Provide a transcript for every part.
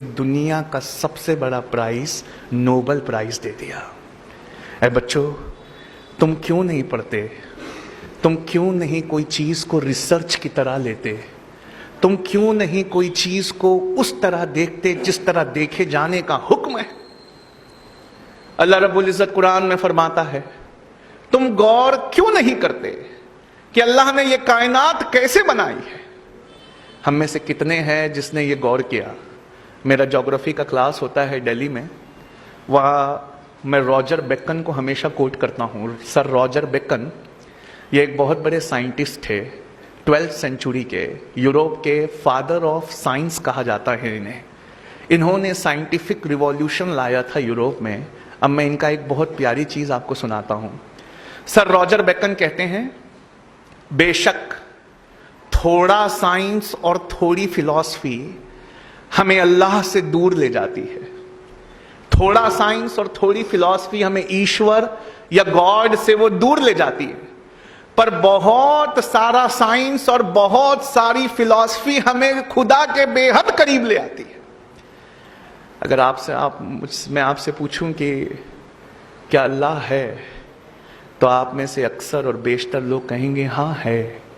दुनिया का सबसे बड़ा प्राइज नोबेल प्राइज दे दिया। ऐ बच्चों, तुम क्यों नहीं पढ़ते? तुम क्यों नहीं कोई चीज को रिसर्च की तरह लेते? तुम क्यों नहीं कोई चीज को उस तरह देखते जिस तरह देखे जाने का हुक्म है? अल्लाह रब्बुल इज्जत कुरान में फरमाता है, तुम गौर क्यों नहीं करते कि अल्लाह ने ये कायनात कैसे बनाई है? हम में से कितने हैं जिसने ये गौर किया? मेरा ज्योग्राफी का क्लास होता है दिल्ली में, वहाँ मैं रॉजर बेकन को हमेशा कोट करता हूँ। सर रॉजर बेकन ये एक बहुत बड़े साइंटिस्ट थे, 12th सेंचुरी के, यूरोप के फादर ऑफ साइंस कहा जाता है इन्हें। इन्होंने साइंटिफिक रिवॉल्यूशन लाया था यूरोप में। अब मैं इनका एक बहुत प्यारी चीज़ आपको सुनाता हूँ। सर रॉजर बेकन कहते हैं, बेशक थोड़ा साइंस और थोड़ी फिलॉसफी हमें अल्लाह से दूर ले जाती है। थोड़ा साइंस और थोड़ी फिलॉसफी हमें ईश्वर या गॉड से वो दूर ले जाती है, पर बहुत सारा साइंस और बहुत सारी फिलॉसफी हमें खुदा के बेहद करीब ले आती है। अगर मैं आपसे पूछूं कि क्या अल्लाह है, तो आप में से अक्सर और बेशतर लोग कहेंगे हाँ है।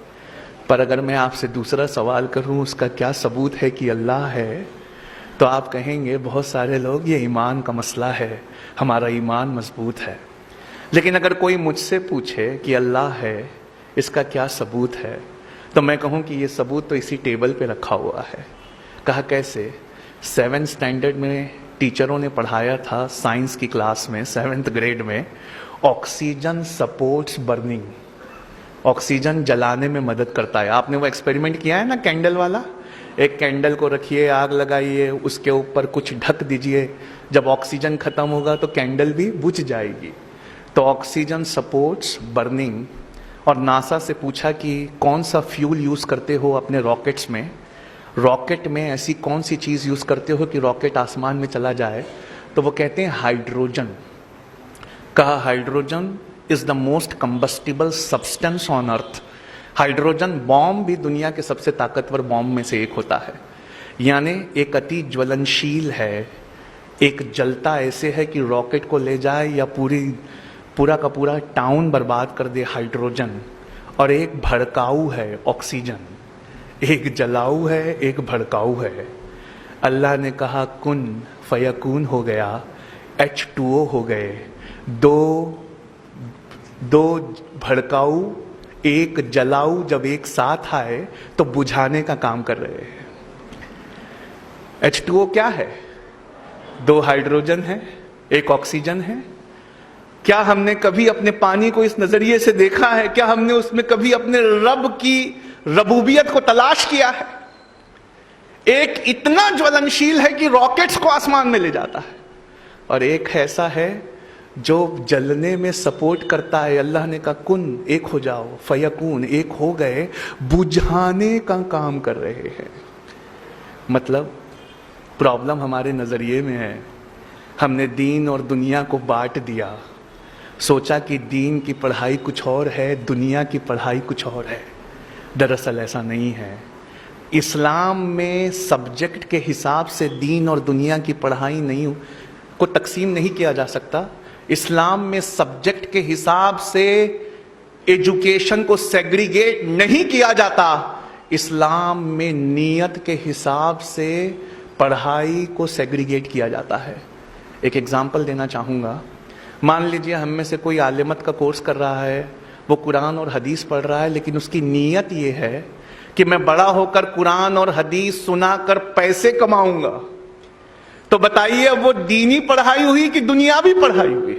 पर अगर मैं आपसे दूसरा सवाल करूं, उसका क्या सबूत है कि अल्लाह है, तो आप कहेंगे बहुत सारे लोग ये ईमान का मसला है, हमारा ईमान मजबूत है। लेकिन अगर कोई मुझसे पूछे कि अल्लाह है, इसका क्या सबूत है, तो मैं कहूं कि ये सबूत तो इसी टेबल पे रखा हुआ है। कहा कैसे? 7th स्टैंडर्ड में टीचरों ने पढ़ाया था साइंस की क्लास में, 7th ग्रेड में, ऑक्सीजन सपोर्ट्स बर्निंग। ऑक्सीजन जलाने में मदद करता है। आपने वो एक्सपेरिमेंट किया है ना, कैंडल वाला? एक कैंडल को रखिए, आग लगाइए, उसके ऊपर कुछ ढक दीजिए, जब ऑक्सीजन खत्म होगा तो कैंडल भी बुझ जाएगी। तो ऑक्सीजन सपोर्ट्स बर्निंग। और नासा से पूछा कि कौन सा फ्यूल यूज करते हो अपने रॉकेट्स में, रॉकेट में ऐसी कौन सी चीज यूज करते हो कि रॉकेट आसमान में चला जाए? तो वो कहते हैं हाइड्रोजन। कहा hydrogen is the most combustible substance on earth. Hydrogen bomb भी दुनिया के सबसे ताकतवर बॉम्ब में से एक होता है। यानी एक अति ज्वलनशील है, एक जलता ऐसे है कि रॉकेट को ले जाए या पूरा का पूरा टाउन बर्बाद कर दे, हाइड्रोजन। और एक भड़काऊ है, ऑक्सीजन। एक जलाऊ है, एक भड़काऊ है। अल्लाह ने कहा कुन फयकून हो गया, H2O हो गए। दो भड़काऊ एक जलाऊ जब एक साथ आए तो बुझाने का काम कर रहे हैं। H2O क्या है? 2 हाइड्रोजन है, एक ऑक्सीजन है। क्या हमने कभी अपने पानी को इस नजरिए से देखा है? क्या हमने उसमें कभी अपने रब की रबूबियत को तलाश किया है? एक इतना ज्वलनशील है कि रॉकेट्स को आसमान में ले जाता है, और एक ऐसा है जो जलने में सपोर्ट करता है। अल्लाह ने कहा कुन, एक हो जाओ, फयकून, एक हो गए, बुझाने का काम कर रहे हैं। मतलब प्रॉब्लम हमारे नजरिए में है। हमने दीन और दुनिया को बांट दिया, सोचा कि दीन की पढ़ाई कुछ और है, दुनिया की पढ़ाई कुछ और है। दरअसल ऐसा नहीं है। इस्लाम में सब्जेक्ट के हिसाब से दीन और दुनिया की पढ़ाई नहीं को तकसीम नहीं किया जा सकता। इस्लाम में सब्जेक्ट के हिसाब से एजुकेशन को सेग्रीगेट नहीं किया जाता। इस्लाम में नियत के हिसाब से पढ़ाई को सेग्रीगेट किया जाता है। एक एग्जांपल देना चाहूँगा। मान लीजिए हम में से कोई आलिमत का कोर्स कर रहा है, वो कुरान और हदीस पढ़ रहा है, लेकिन उसकी नीयत ये है कि मैं बड़ा होकर कुरान और हदीस सुनाकर पैसे कमाऊंगा। तो बताइए, अब वो दीनी पढ़ाई हुई कि दुनियावी पढ़ाई हुई?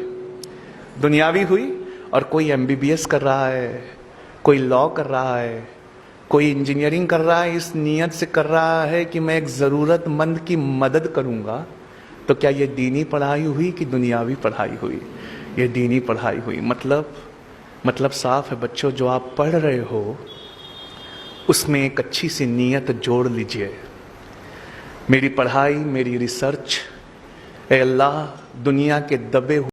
दुनियावी हुई। और कोई MBBS कर रहा है, कोई लॉ कर रहा है, कोई इंजीनियरिंग कर रहा है, इस नियत से कर रहा है कि मैं एक ज़रूरतमंद की मदद करूंगा। तो क्या ये दीनी पढ़ाई हुई कि दुनियावी पढ़ाई हुई? ये दीनी पढ़ाई हुई। मतलब साफ है बच्चों, जो आप पढ़ रहे हो उसमें एक अच्छी सी नीयत जोड़ लीजिए। मेरी पढ़ाई, मेरी रिसर्च, ए अल्लाह, दुनिया के दबे